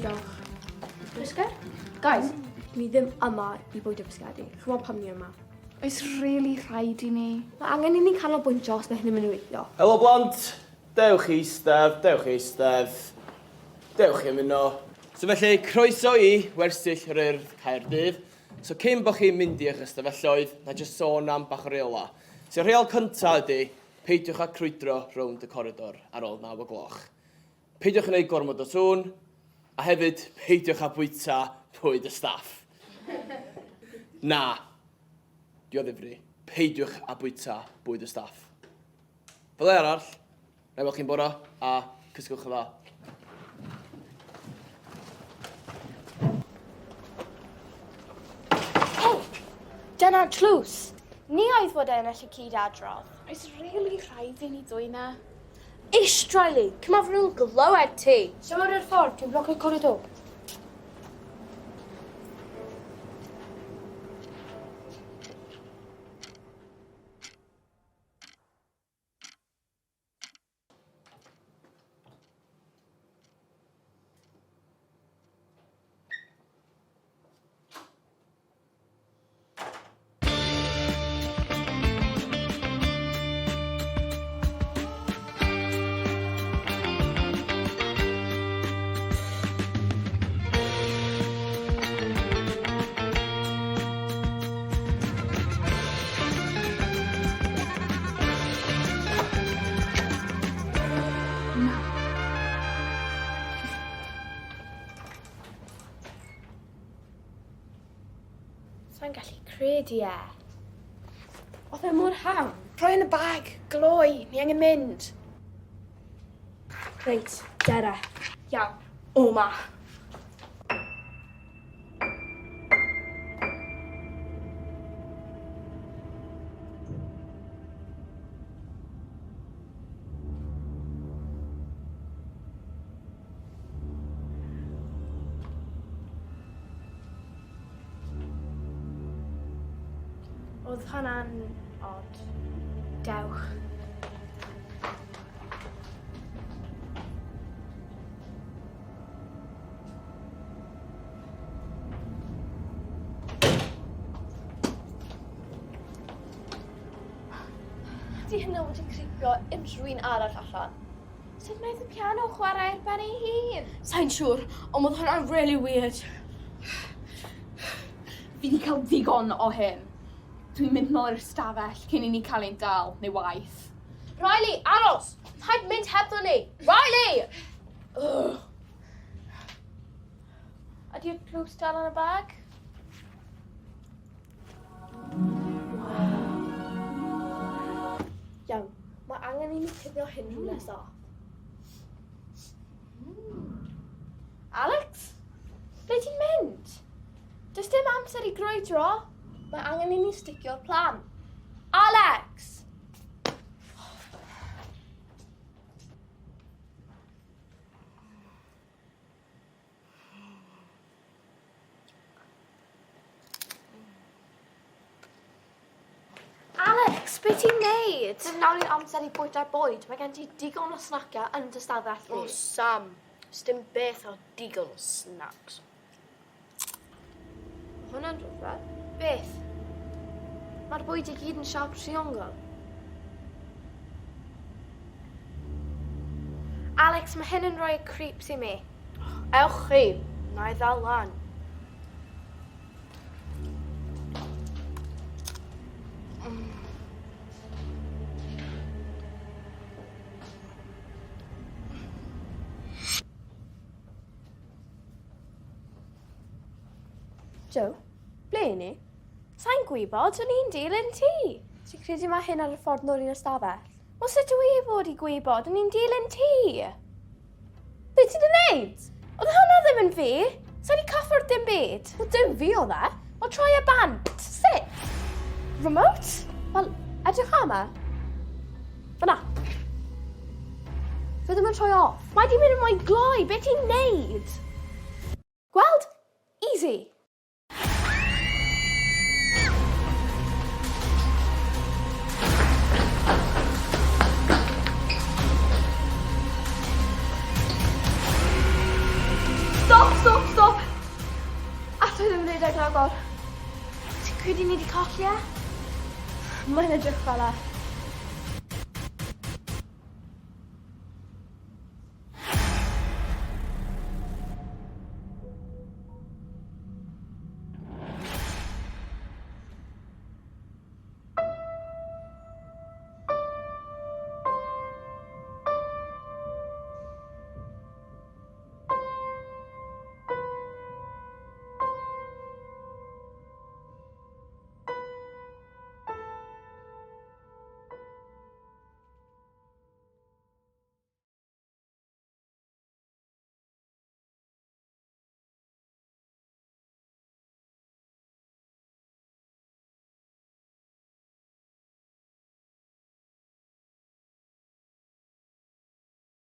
diolch. Bisged? Guys, ni ddim yma I bwydo bisgedi. Chymod pam ni yma. Oes really rhaid I ni. Mae angen I ni canolbwyntio os mae hyn yn mynd I weithio. Helo blant, dewch I eistedd, dewch I eistedd, dewch I ymuno. So felly, croeso I wersyll yr Urdd Caerdydd. So cyn bod chi'n mynd I eich ystafelloedd, na jyst sôn am bach o reola. So reol cyntaf ydy, peidiwch â crwydro rownd y coridor ar ôl 9 o gloch. Peidiwch yn gwneud gormod o sŵn, a hefyd peidiwch â bwyta bwyd y staff. Na, di o ddifri, peidiwch â bwyta bwyd y staff. Fel arall, na fel chi'n bora, a cysgwch y dda. Dyna'r tlws. Ni oedd fod e'n allu cyd-adrodd. Oes really rhaid I ni dwyna. Eistrali, cymafon nhw'n glywed ti. Symud i'r ffordd, dwi'n blocio coridor. Sa'n gallu credu e. Oedd e mor hawn. Rhoi yn y bag, gloi, ni angen mynd. Reit, dere. Iawn, o ma. Oedd hwnna'n od. Dewch. Di hynna wedi cripio unrhyw un arall allan. Sut wnaeth y piano chwarae ar ben ei hun? Sa'n siŵr, ond oedd hwnna'n really weird. Fi wedi cael ddigon o hyn. Dwi'n mynd nôl i'r stafell cyn I ni cael ein dal, neu waith. Riley, aros! Paid mynd hebddo ni! Riley! Ydy'r tlws dal yn y bag? Iawn, mae angen I ni cuddio hyn rhywle off. Alex? Ble ti'n mynd? Does dim amser I grwydro. Mae angen I ni sticio'r plan. Alex! Alex, be ti'n neud? Dim nawr i'r amser I bwyta'r bwyd. Mae gen ti digon o snaciau yn dy stafell O, ni. Sam, dim beth o digon o snacks. Hwna'n rhywbeth. Beth? Mae'r bwyd I gyd yn siarp triongl. Alex, mae hyn yn rhoi creeps I mi. Ewch chi, na I ddal lan. Joe, ble I ni? Sa'n gwybod, o'n i'n dilyn ti. Ti'n credu mae hyn ar y ffordd nôl i'n ystafell? O sut dwi I fod I gwybod, o'n i'n dilyn ti. Be ti'n neud? Oedd hwnna ddim yn fi. Sa'n I cyffwrdd dim byd. Wel, dim fi o dde. O troi y bant. Sut? Remote? Wel, edrych ama. Fyna. Fe ddim yn troi off. Mae di mynd yn mwy gloi, be ti'n neud? Gweld? Easy. Stop! agor. Ti'n credu ni wedi colli e? Mae'n edrych fel e.